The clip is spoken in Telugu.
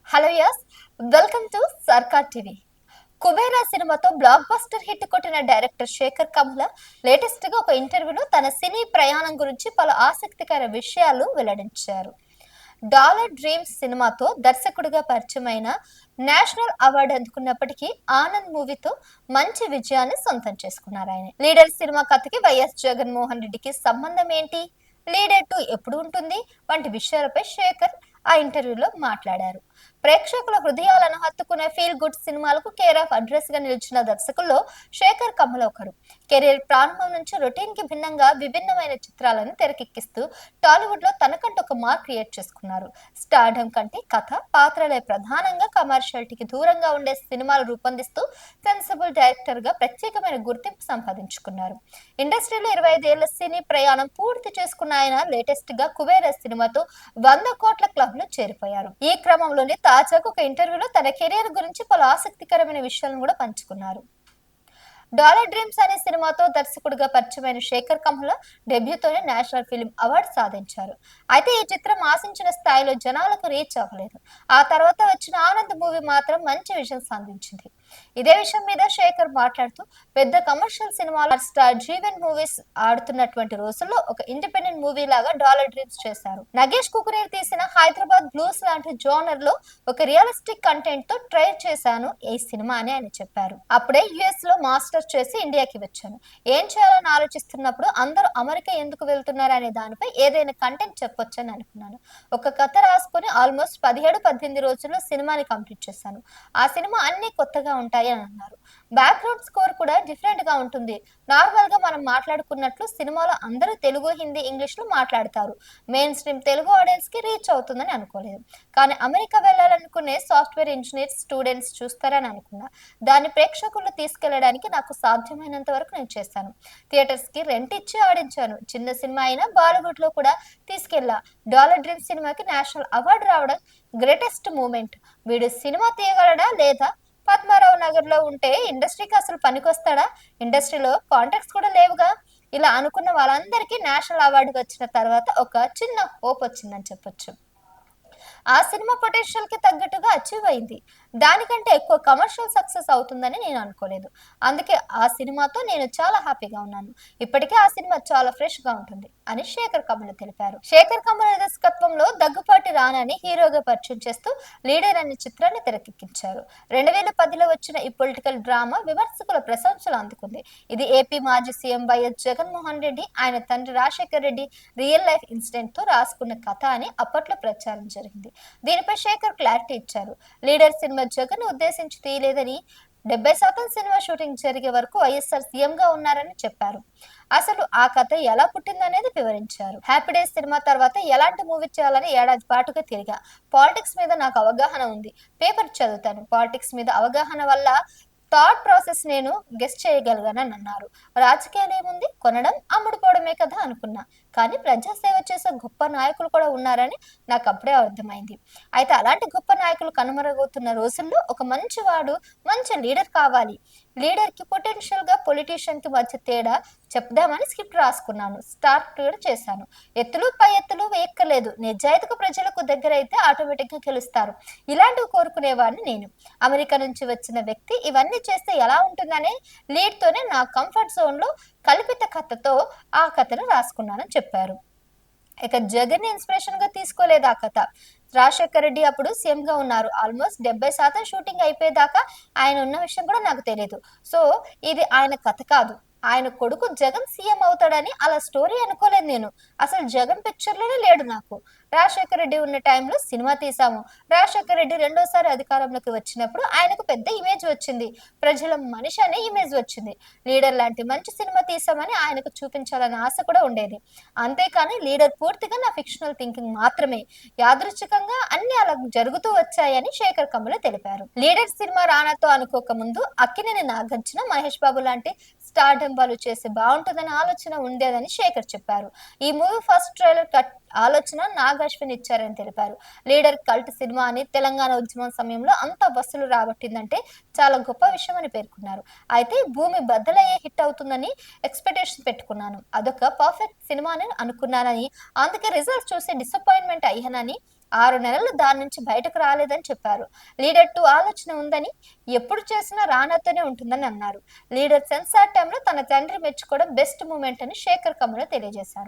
హలో యస్, వెల్కమ్ టు సర్కార్ టీవీ. కుబేరా సినిమాతో బ్లాక్ బస్టర్ హిట్ కొట్టిన డైరెక్టర్ శేఖర్ కమ్ల లేటెస్ట్ గా ఒక ఇంటర్వ్యూలో తన సినీ ప్రయాణం గురించి పలు ఆసక్తికర విషయాలు వెల్లడించారు. డాలర్ డ్రీమ్స్ సినిమాతో దర్శకుడిగా పరిచయమైన నేషనల్ అవార్డు అందుకున్నప్పటికీ ఆనంద్ మూవీతో మంచి విజయాన్ని సొంతం చేసుకున్నారు ఆయన. లీడర్ సినిమా కథకి వైఎస్ జగన్మోహన్ రెడ్డికి సంబంధం ఏంటి, లీడర్ 2 ఎప్పుడు ఉంటుంది వంటి విషయాలపై శేఖర్ ఆ ఇంటర్వ్యూలో మాట్లాడారు. ప్రేక్షకుల హృదయాలను హత్తుకునే ఫీల్ గుడ్ సినిమాలకు కేర్ ఆఫ్ అడ్రస్ గా నిలిచిన దర్శకుల్లో శేఖర్ కమల్ ఒకరు. కెరీర్ ప్రారంభం నుంచి రొటీన్ కి భిన్నంగా విభిన్నమైన చిత్రాలను తెరకెక్కిస్తూ టాలీవుడ్ లో తనకంటూ ఒక మార్క్ క్రియేట్ చేసుకున్నారు. స్టార్డమ్ కంటే కథ, పాత్రలే ప్రధానంగా కమర్షియాలిటీకి దూరంగా ఉండే సినిమాలు రూపొందిస్తూ సెన్సిబుల్ డైరెక్టర్ గా ప్రత్యేకమైన గుర్తింపు సంపాదించుకున్నారు. ఇండస్ట్రీలో 25 ఏళ్ల సినీ ప్రయాణం పూర్తి చేసుకున్న ఆయన లేటెస్ట్ గా కుబేర సినిమాతో 100 కోట్ల క్లబ్ లో చేరిపోయారు. ఈ క్రమంలోనే తాజాగా ఒక ఇంటర్వ్యూలో తన కెరీర్ గురించి పలు ఆసక్తికరమైన విషయాలను కూడా పంచుకున్నారు. డాలర్ డ్రీమ్స్ అనే సినిమాతో దర్శకుడిగా పరిచయమైన శేఖర్ కమ్ల డెబ్యూతోనే నేషనల్ ఫిల్మ్ అవార్డు సాధించారు. అయితే ఈ చిత్రం ఆశించిన స్థాయిలో జనాలకు రీచ్ అవ్వలేదు. ఆ తర్వాత వచ్చిన ఆనంద్ మూవీ మాత్రం మంచి విజయం సాధించింది. ఇదే విషయం మీద శేఖర్ మాట్లాడుతూ, పెద్ద కమర్షియల్ సినిమాలు స్టార్ జీవన్ మూవీస్ ఆడుతున్నటువంటి రోజుల్లో ఒక ఇండిపెండెంట్ మూవీ లాగా డాలర్ డ్రీమ్స్ చేశారు. నగేష్ కుకునీర్ తీసిన హైదరాబాద్ బ్లూస్ లాంటి జోనర్ లో ఒక రియలిస్టిక్ కంటెంట్ తో ట్రై చేశాను ఈ సినిమా అని ఆయన చెప్పారు. అప్పుడే యుఎస్ లో మాస్టర్స్ చేసి ఇండియాకి వచ్చాను. ఏం చేయాలని ఆలోచిస్తున్నప్పుడు అందరూ అమెరికా ఎందుకు వెళ్తున్నారు అనే దానిపై ఏదైనా కంటెంట్ చెప్పొచ్చని అనుకున్నాను. ఒక కథ రాసుకుని ఆల్మోస్ట్ 17-18 రోజుల్లో సినిమాని కంప్లీట్ చేశాను. ఆ సినిమా అన్ని కొత్తగా ఉంటాయి అని అన్నారు. బ్యాక్గ్రౌండ్ స్కోర్ కూడా డిఫరెంట్ గా ఉంటుంది. నార్మల్ గా మనం మాట్లాడుకున్నట్లు సినిమాలో అందరూ తెలుగు, హిందీ, ఇంగ్లీష్ లో మాట్లాడతారు. మెయిన్ స్ట్రీమ్ తెలుగు ఆడియన్స్ కి రీచ్ అవుతుందని అనుకోలేదు. కానీ అమెరికా వెళ్ళాలనుకునే సాఫ్ట్వేర్ ఇంజనీర్స్, స్టూడెంట్స్ చూస్తారని అనుకున్నా. దాన్ని ప్రేక్షకుల్లో తీసుకెళ్లడానికి నాకు సాధ్యమైనంత వరకు నేను చేశాను. థియేటర్స్ కి రెంట్ ఇచ్చి ఆడించాను. చిన్న సినిమా అయినా బాలీవుడ్ లో కూడా తీసుకెళ్లా. డాలర్ డ్రీమ్ సినిమాకి నేషనల్ అవార్డు రావడం గ్రేటెస్ట్ మూమెంట్. వీడు సినిమా తీయగలడా లేదా, పద్మారావు నగర్ లో ఉంటే ఇండస్ట్రీకి అసలు పనికొస్తాడా, ఇండస్ట్రీలో కాంటాక్ట్స్ కూడా లేవుగా, ఇలా అనుకున్న వాళ్ళందరికీ నేషనల్ అవార్డు వచ్చిన తర్వాత ఒక చిన్న హోప్ వచ్చిందని చెప్పొచ్చు. ఆ సినిమా పొటెన్షియల్ కి తగ్గట్టుగా అచీవ్ అయింది. దానికంటే ఎక్కువ కమర్షియల్ సక్సెస్ అవుతుందని నేను అనుకోలేదు. అందుకే ఆ సినిమాతో నేను చాలా హ్యాపీగా ఉన్నాను. ఇప్పటికే ఆ సినిమా చాలా ఫ్రెష్ గా ఉంటుంది అని శేఖర్ కమల తెలిపారు. శేఖర్ కమల దర్శకత్వంలో దగ్గుపాటి రానాని హీరోగా పరిచయం చేస్తూ లీడర్ అనే చిత్రాన్ని తెరకెక్కించారు. 2010లో వచ్చిన ఈ పొలిటికల్ డ్రామా విమర్శకుల ప్రశంసలు అందుకుంది. ఇది ఏపీ మాజీ సీఎం వైఎస్ జగన్మోహన్ రెడ్డి, ఆయన తండ్రి Rajasekhar Reddy real life incident తో రాసుకున్న కథ అని అప్పట్లో ప్రచారం జరిగింది. దీనిపై శేఖర్ క్లారిటీ ఇచ్చారు. లీడర్ సినిమా జగన్ ఉద్దేశించి తీయలేదని, 70% సినిమా షూటింగ్ జరిగే వరకు వైఎస్ఆర్ సీఎం గా ఉన్నారని చెప్పారు. అసలు ఆ కథ ఎలా పుట్టిందనేది వివరించారు. హ్యాపీ డేస్ సినిమా తర్వాత ఎలాంటి మూవీ చేయాలని ఏడాది పాటుగా తిరిగా. పాలిటిక్స్ మీద నాకు అవగాహన ఉంది. పేపర్ చదువుతాను. పాలిటిక్స్ మీద అవగాహన వల్ల థాట్ ప్రాసెస్ నేను గెస్ట్ చేయగలిగానని అన్నారు. రాజకీయాలు ఏముంది, కొనడం అమ్ముడుపోవడమే కదా అనుకున్నా. కానీ ప్రజాసేవ చేసే గొప్ప నాయకులు కూడా ఉన్నారని నాకు అప్పుడే అర్థమైంది. అయితే అలాంటి గొప్ప నాయకులు కనుమరుగవుతున్న రోజుల్లో ఒక మంచి వాడు, మంచి లీడర్ కావాలి. లీడర్ కి పొటెన్షియల్ గా పొలిటీషియన్ కి మధ్య తేడా చెప్దామని స్క్రిప్ట్ రాసుకున్నాను. స్టార్ట్ కూడా చేశాను. ఎత్తులు పై ఎత్తులు వేయక్కర్లేదు. నిజాయితీగా ప్రజలకు దగ్గర అయితే ఆటోమేటిక్ గా గెలుస్తారు. ఇలాంటివి కోరుకునేవాడిని నేను. అమెరికా నుంచి వచ్చిన వ్యక్తి ఇవన్నీ చేస్తే ఎలా ఉంటుందనే లీడ్ తోనే నా కంఫర్ట్ జోన్ లో కల్పిత కథతో ఆ కథను రాసుకున్నానని చెప్పారు. ఇక జగన్ ఇన్స్పిరేషన్ గా తీసుకోలేదు ఆ కథ. రాజశేఖర్ రెడ్డి అప్పుడు సీఎం గా ఉన్నారు. ఆల్మోస్ట్ 70% షూటింగ్ అయిపోయేదాకా ఆయన ఉన్న విషయం కూడా నాకు తెలియదు. సో ఇది ఆయన కథ కాదు. ఆయన కొడుకు జగన్ సీఎం అవుతాడని అలా స్టోరీ అనుకోలేదు నేను. అసలు జగన్ పిక్చర్ లోనే లేడు నాకు. రాజశేఖర రెడ్డి ఉన్న టైంలో సినిమా తీసాము. రాజశేఖర రెడ్డి రెండోసారి అధికారంలోకి వచ్చినప్పుడు ఆయనకు పెద్ద ఇమేజ్ వచ్చింది. ప్రజల మనిషి అనే ఇమేజ్ వచ్చింది. లీడర్ లాంటి మంచి సినిమా తీసామని ఆయనకు చూపించాలనే ఆశ కూడా ఉండేది. అంతేకాని లీడర్ పూర్తిగా నా ఫిక్షనల్ థింకింగ్ మాత్రమే. యాదృచ్ఛికంగా అన్ని అలా జరుగుతూ వచ్చాయని శేఖర్ కమ్ముల తెలిపారు. లీడర్ సినిమా రానాతో అనుకోక ముందు అక్కినేని నాగార్జున, మహేష్ బాబు లాంటి స్టార్ డెంబాలు చేస్తే బాగుంటుందని ఆలోచన ఉండేదని శేఖర్ చెప్పారు. ఈ మూవీ ఫస్ట్ ట్రైలర్ కట్ ఆలోచన నాగశ్విన్ ఇచ్చారని తెలిపారు. లీడర్ కల్ట్ సినిమా అని తెలంగాణ ఉద్యమం సమయంలో అంత బస్సులు రాబట్టిందంటే చాలా గొప్ప విషయం అని పేర్కొన్నారు. అయితే భూమి బద్దలయ్యే హిట్ అవుతుందని ఎక్స్పెక్టేషన్ పెట్టుకున్నాను. అదొక పర్ఫెక్ట్ సినిమా అని అనుకున్నానని, అందుకే రిజల్ట్స్ చూసి డిసప్పాయింట్మెంట్ అయ్యానని 6 నెలలు దాని నుంచి బయటకు రాలేదని చెప్పారు. లీడర్ 2 ఆలోచన ఉందని, ఎప్పుడు చేసినా రానతోనే ఉంటుందని అన్నారు. లీడర్ సెన్సార్ టైంలో తన తండ్రి మెచ్చుకోవడం బెస్ట్ మూమెంట్ అని శేఖర్ కమ్ముల తెలియజేశారు.